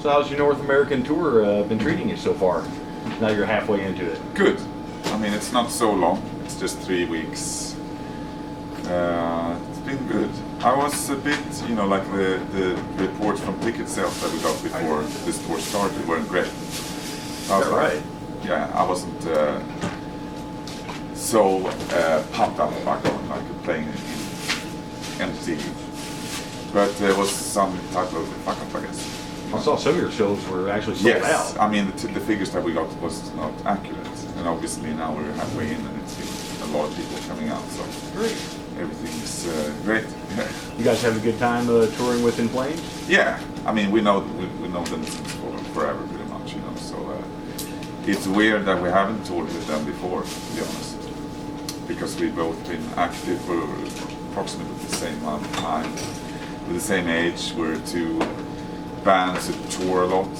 So how's your North American tour been treating you so far? Now you're halfway into it. Good. I mean, it's not so long. It's just 3 weeks. It's been good. I was a bit, like the reports from ticket sales that we got before this tour started weren't great. So I was right? Yeah, I wasn't so pumped up about going like playing in empty. But there was some type of fuck up, I guess. I saw some of your shows were actually sold Yes, out. I mean the figures that we got was not accurate, and obviously now we're halfway in, and it's been a lot of people coming out, so Great. everything is great. You guys have a good time touring with In Flames? Yeah, I mean we know them since forever, pretty much, So it's weird that we haven't toured with them before, to be honest, because we've both been active for approximately the same amount of time, with the same age. We're two bands that tour a lot,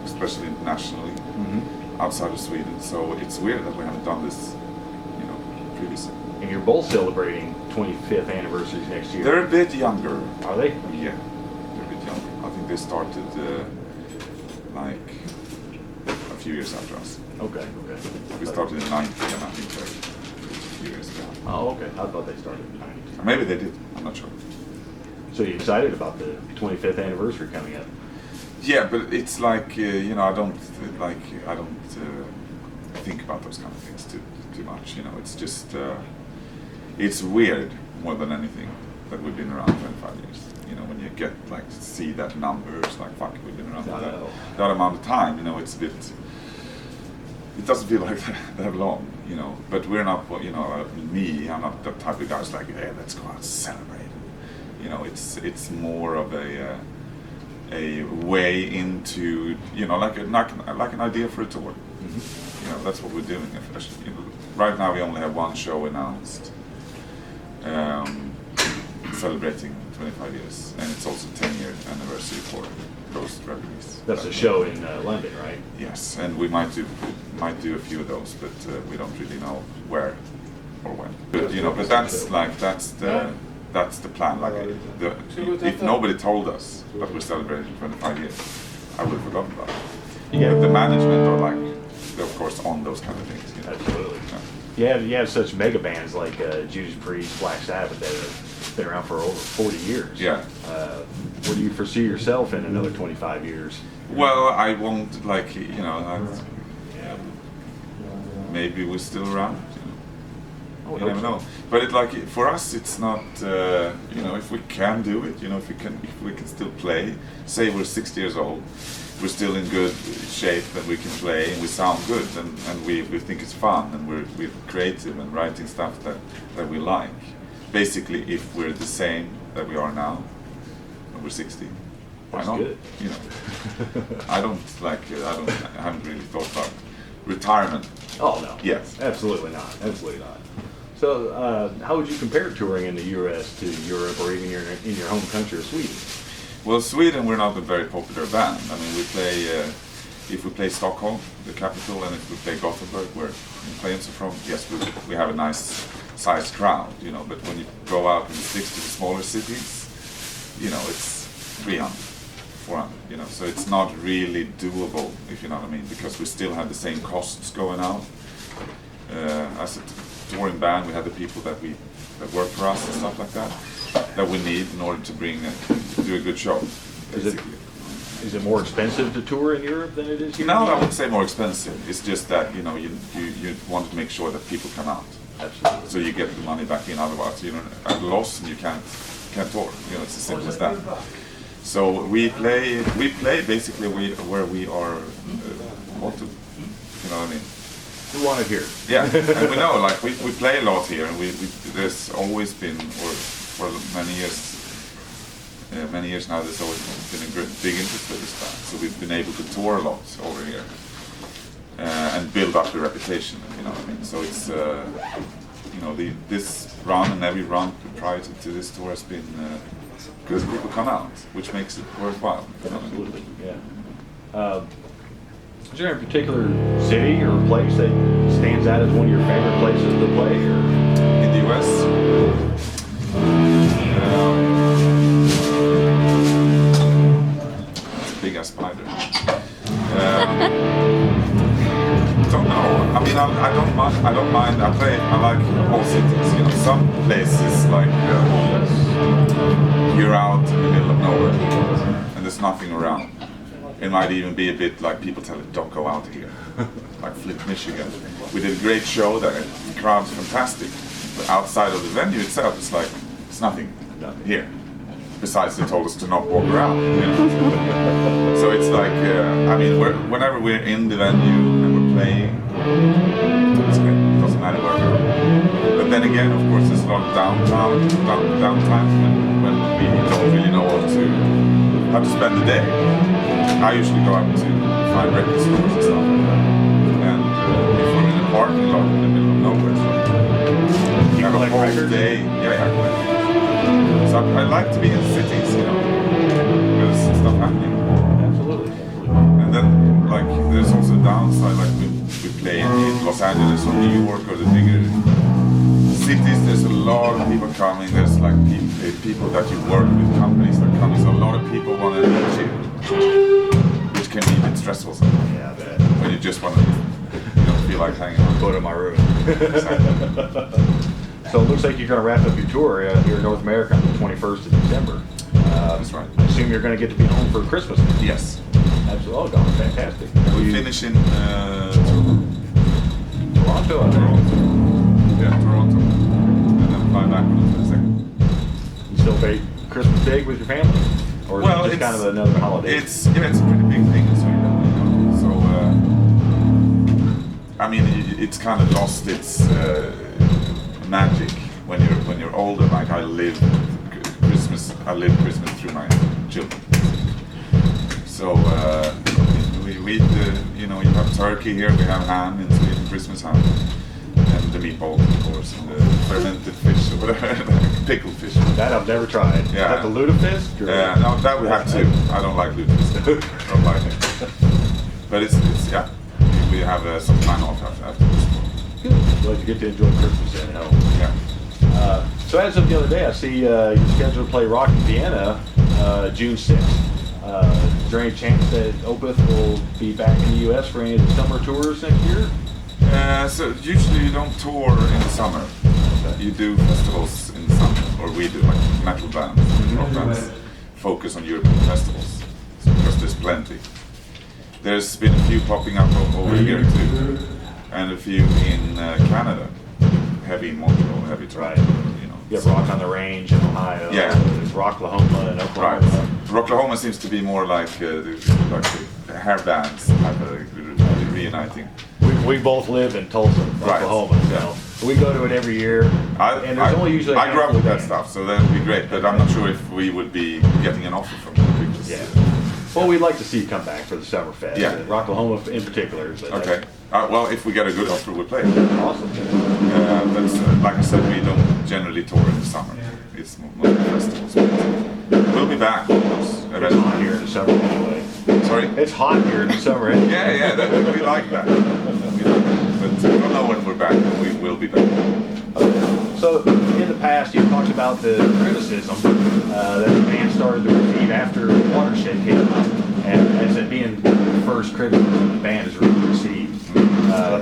especially internationally, outside of Sweden. So it's weird that we haven't done this, previously. And you're both celebrating 25th anniversaries next year. They're a bit younger. Are they? Yeah, they're a bit younger. I think they started like a few years after us. Okay. We started in 90, and I think they're a few years ago. Oh, okay. I thought they started in 92. Maybe they did. I'm not sure. So you're excited about the 25th anniversary coming up? Yeah, but it's like I don't think about those kind of things too much. It's just it's weird more than anything that we've been around 25 years. When you get like to see that number, it's like fuck, we've been around that amount of time. It's a bit. It doesn't feel like that long, But we're not, me. I'm not the type of guy who's like, hey, let's go out and celebrate. It's more of a way into, like an idea for a tour. That's what we're doing. Especially, right now we only have one show announced, celebrating 25 years, and it's also 10-year anniversary for Ghost Reveries. That's a show in London, right? Yes, and we might do a few of those, but we don't really know where or when. But that's the plan. Like, if nobody told us that we're celebrating 25 years, I would have forgotten about it. Yeah. But the management are like, they're of course on those kind of things. Absolutely. Yeah. You have such mega bands like Judas Priest, Black Sabbath that have been around for over 40 years. Yeah. Where do you foresee yourself in another 25 years? Well, I won't maybe we're still around. You never know. But for us, it's not. If we can do it, if we can still play. Say we're 60 years old, we're still in good shape, and we can play, and we sound good, and we think it's fun, and we're creative and writing stuff that we like. Basically, if we're the same that we are now, when we're 60, why not? Good. I haven't really thought about retirement. Oh no. Yes. Absolutely not. Absolutely not. So, how would you compare touring in the U.S. to Europe, or even in your home country of Sweden? Well, Sweden, we're not a very popular band. I mean, we play, if we play Stockholm, the capital, and if we play Gothenburg, where players are from, yes, we have a nice sized crowd, but when you go out in the sticks to the smaller cities, it's 300, 400, so it's not really doable, if you know what I mean, because we still have the same costs going out. As a touring band, we have the people that work for us and stuff like that we need in order to do a good show. Is it more expensive to tour in Europe than it is here? No, I wouldn't say more expensive. It's just that you want to make sure that people come out. Absolutely. So you get the money back in. Otherwise, at a loss, and you can't tour. It's as simple as that. So we play basically where we are wanted. You know what I mean? We want it here. Yeah, and we know, we play a lot here, and there's always been, or for many years now, there's always been a big interest for this band. So we've been able to tour a lot over here and build up the reputation. You know what I mean? So it's this run and every run prior to this tour has been because people come out, which makes it worthwhile. You know what I mean? Absolutely, yeah. Is there a particular city or place that stands out as one of your favorite places to play? Or? In the U.S.? cities. You know, some places like you're out in the middle of nowhere and there's nothing around. It might even be a bit like people tell it, don't go out here. Like Flint, Michigan. We did a great show there. The crowd's fantastic. But outside of the venue itself, it's like, it's nothing here. Besides, they told us to not walk around. You know? So it's like, I mean, whenever we're in the venue and we're playing, it's great. It doesn't matter where we are. But then again, of course, there's a lot of downtime when we don't really know how to spend the day. I usually go out to find record stores and stuff like that. And if we're in a parking lot in the middle of nowhere, so you have a whole day. Yeah, I collect. So I like to be in cities, you know, because stuff happening. Absolutely. And then, like, there's also a downside, like we play in Los Angeles or New York or the bigger cities. There's a lot of people coming. There's like people that you work with, companies that come. So a lot of people want to meet you, which can be a bit stressful sometimes. Yeah, I bet. When you just want to, you don't feel like hanging out. Go to my room. Exactly. So it looks like you're going to wrap up your tour here in North America on the 21st of December. That's right. I assume you're going to get to be home for Christmas. Yes. Absolutely. Oh, God, fantastic. We finish in Toronto, I think. Yeah, Toronto. And then fly back on the 22nd. You still bake Christmas big with your family? Or is it just kind of another holiday? It's a pretty big thing in Sweden, you know. So, I mean, it's kind of lost its magic when you're older. Like I live Christmas through my children. So we you know, you have turkey here, we have ham in Sweden, Christmas ham, and the meatballs, of course, and the fermented fish or whatever, pickled fish. That I've never tried. Yeah. Is that the lutefisk? Yeah, no, that we have too. I don't like lutefisk. Don't like it. But it's yeah, we have some time off after this. Good. Well, you get to enjoy Christmas then, you know. Yeah. So as of the other day, I see you're scheduled to play Rock in Vienna June 6th. Is there any chance that Opeth will be back in the U.S. for any of the summer tours next year? So usually you don't tour in the summer. You do festivals in the summer, or we do, like metal bands, rock bands, focus on European festivals, because there's plenty. There's been a few popping up over here too, and a few in Canada, heavy in Montreal, heavy Toronto, you know. You have Rock on the Range in Ohio. Yeah. There's Rocklahoma and Oklahoma. Right. Rocklahoma seems to be more like the hair bands type of reuniting. We both live in Tulsa, Right. Oklahoma. Yeah. So we go to it every year. And there's only usually I grew up with that bands. stuff, so that would be great. But I'm not sure if we would be getting an offer from them. Because, Yeah. Well, we'd like to see you come back for the Summer Fest. Yeah. Rocklahoma in particular. But Okay. Well, if we get a good offer, we'll play. Awesome. But like I said, we don't generally tour in the summer. It's mostly festivals. We'll be back. It's hot here in the summer anyway. Sorry? It's hot here in the summer anyway. We like that. But I don't know when we're back. We will be back. So in the past, you've talked about the criticism that the band started to receive after Watershed came out, and as it being the first criticism the band has really received.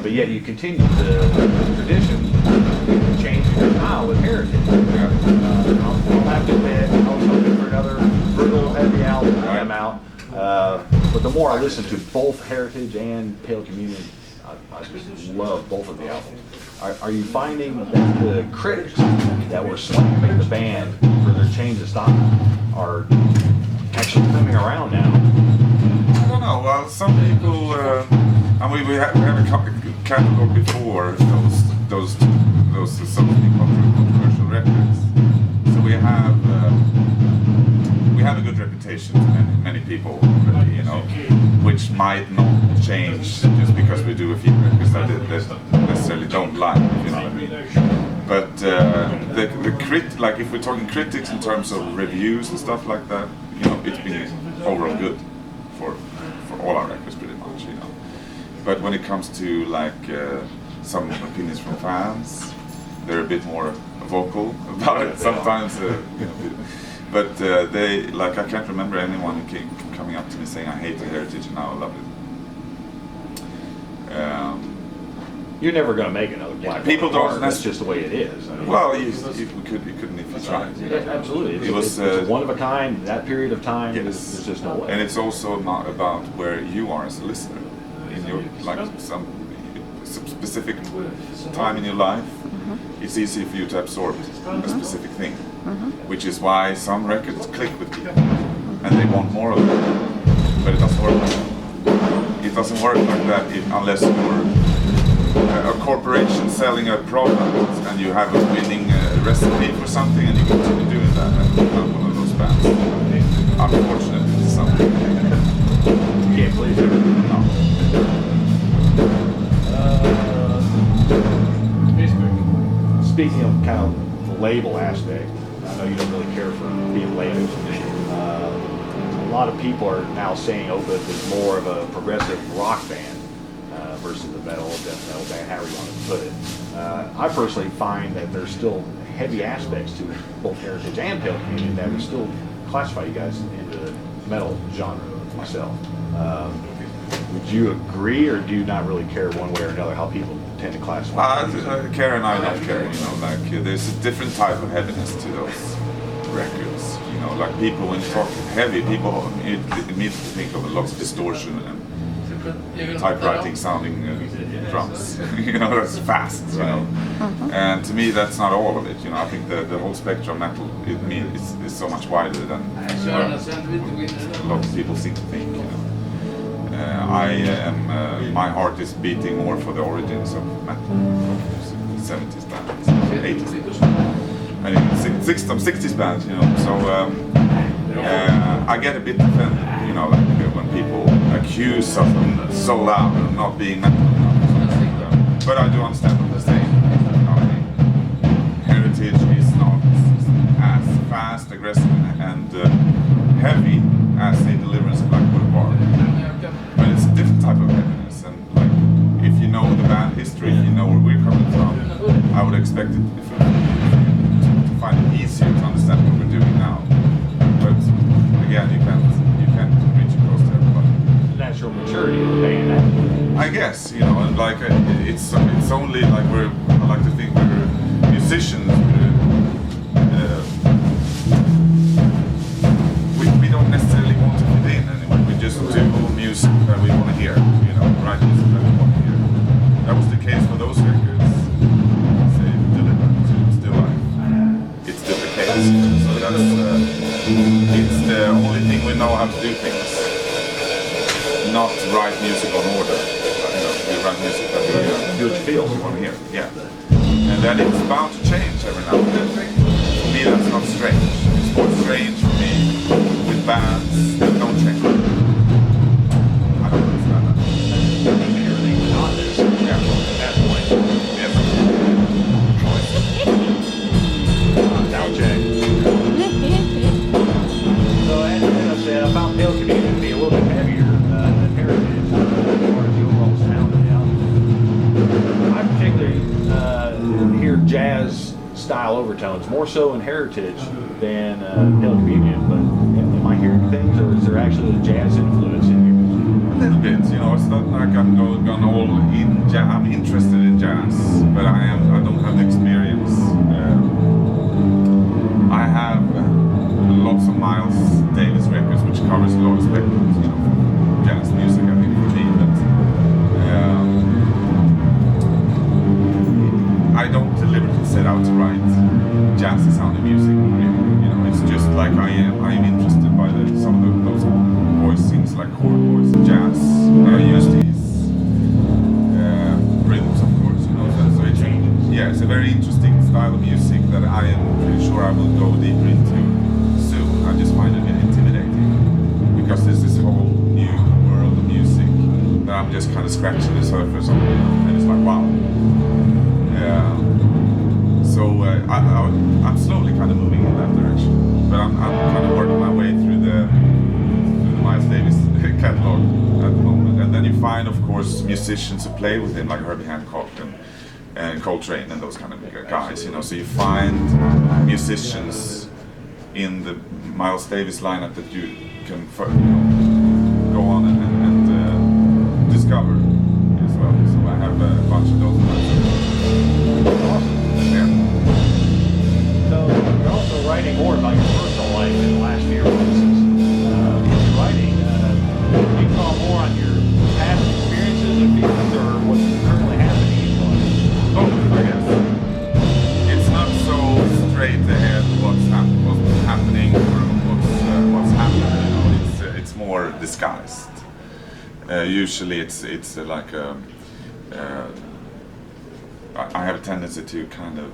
But yet you continue the tradition of changing your style with Heritage. I'll have to admit, I was hoping for another brutal, heavy album to come out. But the more I listen to both Heritage and Pale Communion, I just love both of the albums. Are you finding that the critics that were slamming the band for their change of style are actually coming around now? I don't know. Well, some people, I mean, we have a catalog before those something controversial records. So we have a good reputation to many people, really, you know, which might not change just because we do a few records that they necessarily don't like, you know what I mean? But like if we're talking critics in terms of reviews and stuff like that, you know, it's been overall good for all our records pretty much, you know. But when it comes to like some opinions from fans, they're a bit more vocal about it sometimes, you know. But they, like, I can't remember anyone who came coming up to me saying I hate the Heritage and now I love it. You're never going to make another Black People Water don't Park. That's just the way it is. I mean, Well, you couldn't if you tried. yeah, absolutely. It's, It was, it's one of a kind. That period of time, Yes. there's just no way. And it's also not about where you are as a listener. In your some specific time in your life, it's easy for you to absorb a specific thing, which is why some records click with people, and they want more of it. But it doesn't work like that. It doesn't work like that unless you're a corporation selling a product and you have a winning recipe for something and you continue doing that, and you're not one of those bands. Unfortunately, it's something. You can't please everyone. No. Speaking of kind of the label aspect, I know you don't really care for being labeled. A lot of people are now saying Opeth is more of a progressive rock band versus the death metal band, however you want to put it. I personally find that there's still heavy aspects to both Heritage and Pale Communion that would still classify you guys into the metal genre myself. Would you agree, or do you not really care one way or another how people tend to classify? Care and I don't care, there's a different type of heaviness to those records, like people, when you talk heavy, people immediately think of a lot of distortion and typewriting sounding drums, that's fast, and to me that's not all of it, I think the whole spectrum of metal, is so much wider than a lot of people seem to think, my heart is beating more for the origins of metal, 70s bands, 80s, and 60s bands, so I get a bit offended, when people accuse something so loud of not being metal enough, but I do understand what they're saying. Heritage is not as fast, aggressive, and heavy as the Deliverance of Black Water Park. But it's a different type of heaviness, and if you know the band history, if you know where we're coming from, I would expect it to find it easier to understand what we're doing now. But again, you can't reach across to everybody. Natural maturity of the band. I guess, and it's only like I like to think we're musicians. We don't necessarily want to fit in anyway. We just do music that we want to hear, write music that we want to hear. That was the case for those records. Say, Delivered to Still Life. It's still the case. So that's it's the only thing we know how to do things. Not write music on order. We write music that we Do what you feel. want to hear. Yeah. And then it's bound to change every now and then. For me, that's not strange. It's more strange for me with bands that don't change. I don't understand that. Everything's not this. Yeah. At that point. Yes. Sound check. So as I said, I found Pale Communion to be a little bit heavier than Heritage as far as the overall sound of the album. I particularly hear jazz style overtones, more so in Heritage than Pale Communion, but am I hearing things, or is there actually a jazz influence in here? A little bit, it's not like I'm going all in jazz. I'm interested in jazz, but I don't have the experience. I have lots of Miles Davis records, which covers a lot of spectrums, jazz music, I think, for me, but I don't deliberately set out to write jazzy sounding music, really. It's just like I am interested by some of those voicings, like chord voice, jazz. I use these rhythms, of course, so it's a very interesting style of music that I am pretty sure I will go deeper into soon. I just find it intimidating, because there's this whole new world of music that I'm just kind of scratching the surface on, and it's like, wow. So I'm slowly kind of moving in that direction, but I'm kind of working my way through the Miles Davis catalog at the moment. And then you find, of course, musicians who play with him, like Herbie Hancock and Coltrane and those kind of guys. So you find musicians in the Miles Davis lineup that you can go on and discover as well. So I have a bunch of those. disguised. Usually it's like I have a tendency to kind of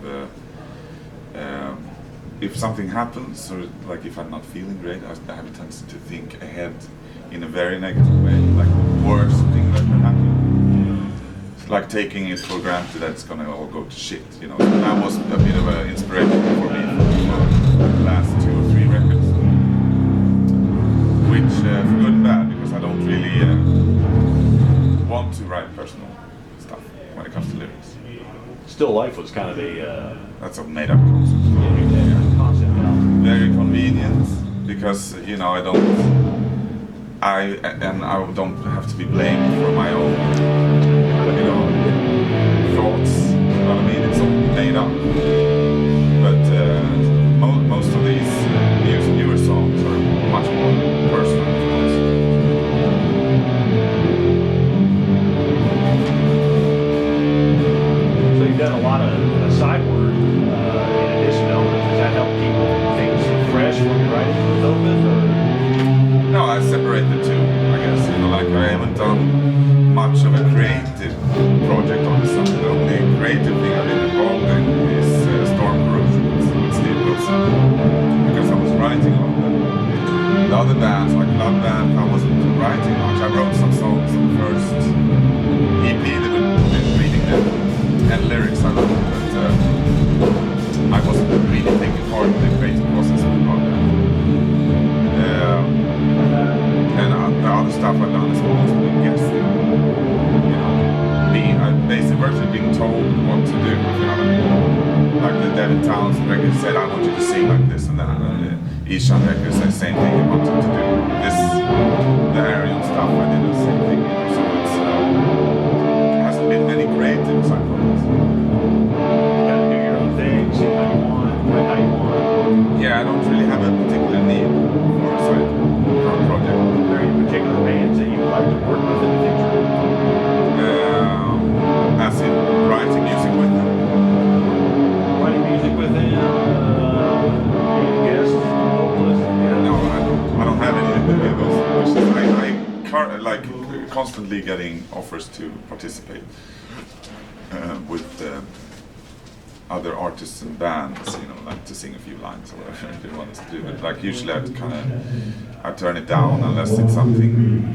if something happens, or like if I'm not feeling great, I have a tendency to think ahead in a very negative way, like the worst thing that can happen. It's like taking it for granted that it's gonna all go to shit, you know. So that was a bit of an inspiration for me for the last 2 or 3 records, which for good and bad, because I don't really want to write personal stuff when it comes to lyrics. Still Life was kind of a That's a made-up concept. concept. Very convenient, because you know I don't have to be blamed for my own thoughts. You know what I mean? It's all made up. But most of these newer songs are much more personal. So you've done a lot of side work in addition to Opeth. Does that help keep things fresh when you're writing with Opeth? Or? No, I separate the two, I guess. You know, like I haven't done much of a creative project on this song. The only creative thing I've been involved in is Storm Corrosion with Steve Wilson, because I was writing on them. The other bands, like Love Band, I wasn't writing much. I wrote some songs on the first EP that we've been reading them, and lyrics I wrote, but I wasn't really taking part in the creative process of the project. And the other stuff I've done is mostly guessing. You know, I'm basically virtually being told what to do, if you know what I mean. Like the Devin Townsend record said, I want you to sing like this and that. And Ishan record said the same thing, he wanted to do this. The Ariel stuff, I did the same thing. You know, so it hasn't been many creative side projects. You gotta do your own thing, see how you want, write how you want. Yeah, I don't really have a particular need for a project. Are there any particular bands that you would like to work with in the future? As in writing music with them. Writing music with them, guest vocalist? No, I don't have any of those wishes. I like constantly getting offers to participate with other artists and bands, you know, like to sing a few lines or whatever they want us to do. But like usually I turn it down unless it's something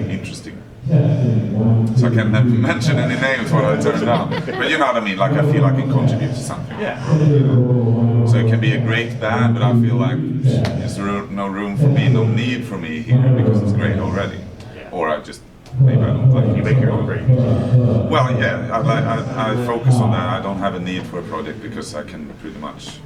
interesting. So I can't mention any names what I turn down. But you know what I mean, like I feel I can contribute to something. Yeah. You know? So it can be a great band, but I feel like there's no room for me, no need for me here because it's great already. Yeah. Or maybe I don't like it. You make your own great music. Well, yeah, I focus on that. I don't have a need for a project because I can pretty much.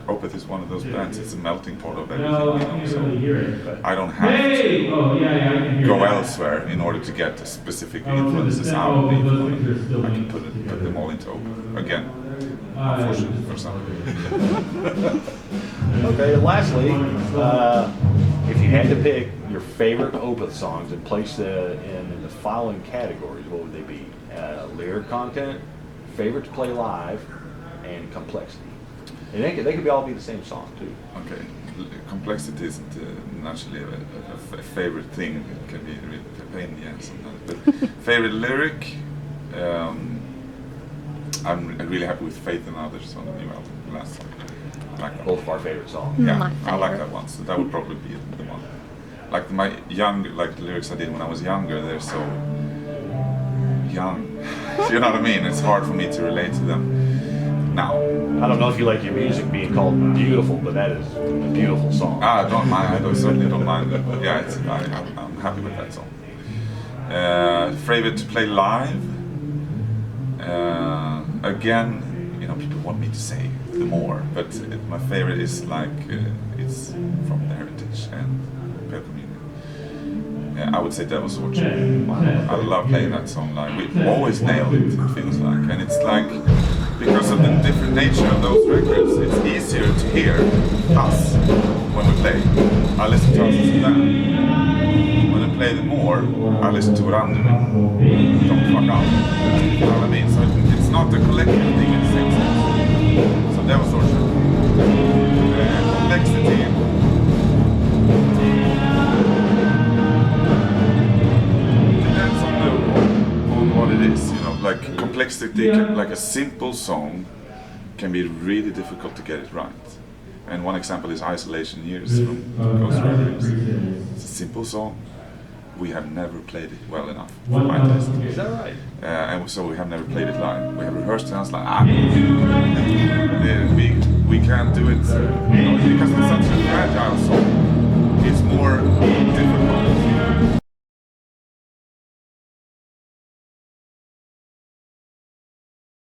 Opeth is one of those bands. It's a melting pot of everything, you know. So I don't have to go elsewhere in order to get specific influences out of me. I can put them all into Opeth again. Unfortunately for some. Okay, and lastly, if you had to pick your favorite Opeth songs and place them in the following categories, what would they be? Lyric content, favorite to play live, and complexity. And they could all be the same song too. Okay, complexity isn't naturally a favorite thing. It can be really a pain in the ass sometimes. But favorite lyric, I'm really happy with Faith and Others on the new album, the last song. I like that. Both of our favorite songs. Yeah, My I like favorite. that one. So that would probably be the one. Like the lyrics I did when I was younger, they're so young. You know what I mean? It's hard for me to relate to them now. I don't know if you like your music being called beautiful, but that is a beautiful song. I don't mind. I certainly don't mind it. But yeah, I'm happy with that song. Favorite to play live. Again, you know, people want me to say the more, but my favorite is like it's from the Heritage and Pale Communion. I would say Devil's Orchard. I love playing that song live. We always nail it. It feels like, and it's like because of the different nature of those records, it's easier to hear us when we play. I listen to us as a band. When I play them more, I listen to what I'm doing. Don't fuck up. You know what I mean? So it's not a collective thing in the same sense. So Devil's Orchard. Complexity. that they can, like a simple song can be really difficult to get it right. And one example is Isolation Years from Ghost Riders. It's a simple song. We have never played it well enough for my taste. Is that right? And so we have never played it live. We have rehearsed it and it's like, we can't do it because it's such a